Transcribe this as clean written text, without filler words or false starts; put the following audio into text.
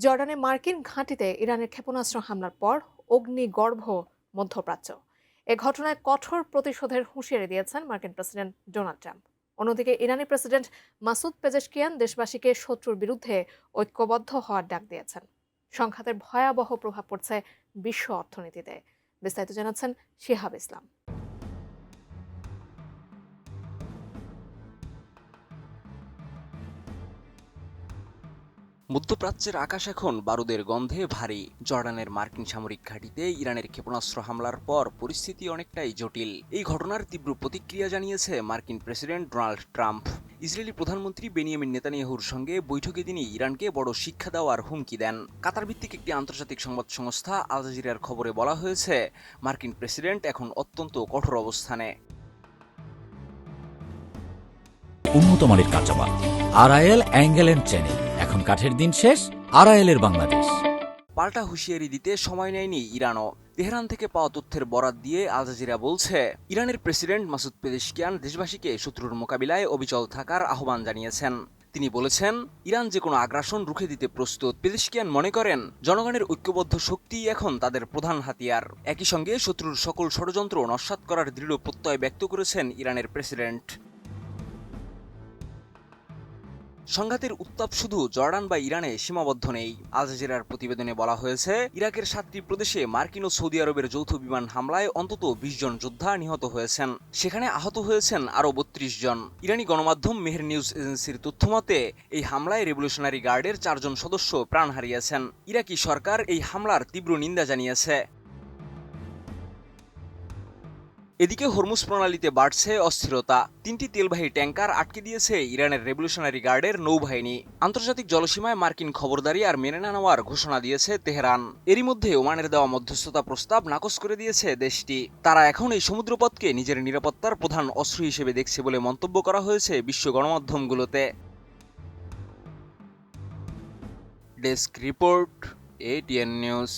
জর্ডানে মার্কিন ঘাঁটিতে ইরানের ক্ষেপণাস্ত্র হামলার পর অগ্নিগর্ভ মধ্যপ্রাচ্য। এ ঘটনায় কঠোর প্রতিশোধের হুঁশিয়ারি দিয়েছেন মার্কিন প্রেসিডেন্ট ডোনাল্ড ট্রাম্প। অন্যদিকে ইরানি প্রেসিডেন্ট মাসুদ পেজেশকিয়ান দেশবাসীকে শত্রুর বিরুদ্ধে ঐক্যবদ্ধ হওয়ার ডাক দিয়েছেন। সংঘাতের ভয়াবহ প্রভাব পড়ছে বিশ্ব অর্থনীতিতে। বিস্তারিত জানাচ্ছেন শিহাব ইসলাম। মধ্যপ্রাচ্যের আকাশ এখন বারুদের গন্ধে ভারী। জর্ডানের মার্কিন সামরিক ঘাঁটিতে ইরানের ক্ষেপণাস্ত্র হামলার পর পরিস্থিতি অনেকটাই জটিল। এই ঘটনার তীব্র প্রতিক্রিয়া জানিয়েছে মার্কিন প্রেসিডেন্ট ডোনাল্ড ট্রাম্প। ইসরায়েলি প্রধানমন্ত্রী বেনিয়ামিন নেতানিয়াহুর সঙ্গে বৈঠকে তিনি ইরানকে বড় শিক্ষা দেওয়ার হুমকি দেন। কাতার ভিত্তিক একটি আন্তর্জাতিক সংবাদ সংস্থা আল জাজিরার খবরে বলা হয়েছে, মার্কিন প্রেসিডেন্ট এখন অত্যন্ত কঠোর অবস্থানে। উন্নত মানের কাঁচামাল আরআইএল অ্যাঙ্গেল এন্ড চ্যানেল। এখন কাঠের দিন শেষ, আরআইএল-এর বাংলাদেশ। পাল্টা হুঁশিয়ারি দিতে সময় নেয়নি ইরানও। তেহরান থেকে পাওয়া তথ্যের বরাত দিয়ে আল জাজিরা বলছে, ইরানের প্রেসিডেন্ট মাসুদ পেজেশকিয়ান দেশবাসীকে শত্রুর মোকাবিলায় অবিচল থাকার আহ্বান জানিয়েছেন। তিনি বলেছেন, ইরান যে কোনো আগ্রাসন রুখে দিতে প্রস্তুত। পেজেশকিয়ান মনে করেন, জনগণের ঐক্যবদ্ধ শক্তিই এখন তাদের প্রধান হাতিয়ার। একই সঙ্গে শত্রুর সকল ষড়যন্ত্র নস্যাৎ করার দৃঢ় প্রত্যয় ব্যক্ত করেছেন ইরানের প্রেসিডেন্ট। সংঘাতের উত্তাপ শুধু জর্ডান বা ইরানে সীমাবদ্ধ নেই। আল জাজিরার প্রতিবেদনে বলা হয়েছে, ইরাকের 7টি প্রদেশে মার্কিন ও সৌদি আরবের যৌথ বিমান হামলায় অন্তত 20 জন যোদ্ধা নিহত হয়েছেন। সেখানে আহত হয়েছেন আরও 32 জন। ইরানি গণমাধ্যম মেহের নিউজ এজেন্সির তথ্যমতে, এই হামলায় রেভলিউশনারি গার্ডের 4 জন সদস্য প্রাণ হারিয়েছেন। ইরাকি সরকার এই হামলার তীব্র নিন্দা জানিয়েছে। এদিকে হরমুজ প্রণালীতে বাড়ছে অস্থিরতা। 3টি তেলবাহী ট্যাঙ্কার আটকে দিয়েছে ইরানের রেভলিউশনারি গার্ডের নৌবাহিনী। আন্তর্জাতিক জলসীমায় মার্কিন খবরদারি আর মেনে না নেওয়ার ঘোষণা দিয়েছে তেহরান। এরই মধ্যে ওমানের দেওয়া মধ্যস্থতা প্রস্তাব নাকচ করে দিয়েছে দেশটি। তারা এখন এই সমুদ্রপথকে নিজের নিরাপত্তার প্রধান অস্ত্র হিসেবে দেখছে বলে মন্তব্য করা হয়েছে বিশ্ব গণমাধ্যমগুলোতে। Desk report, ATN news.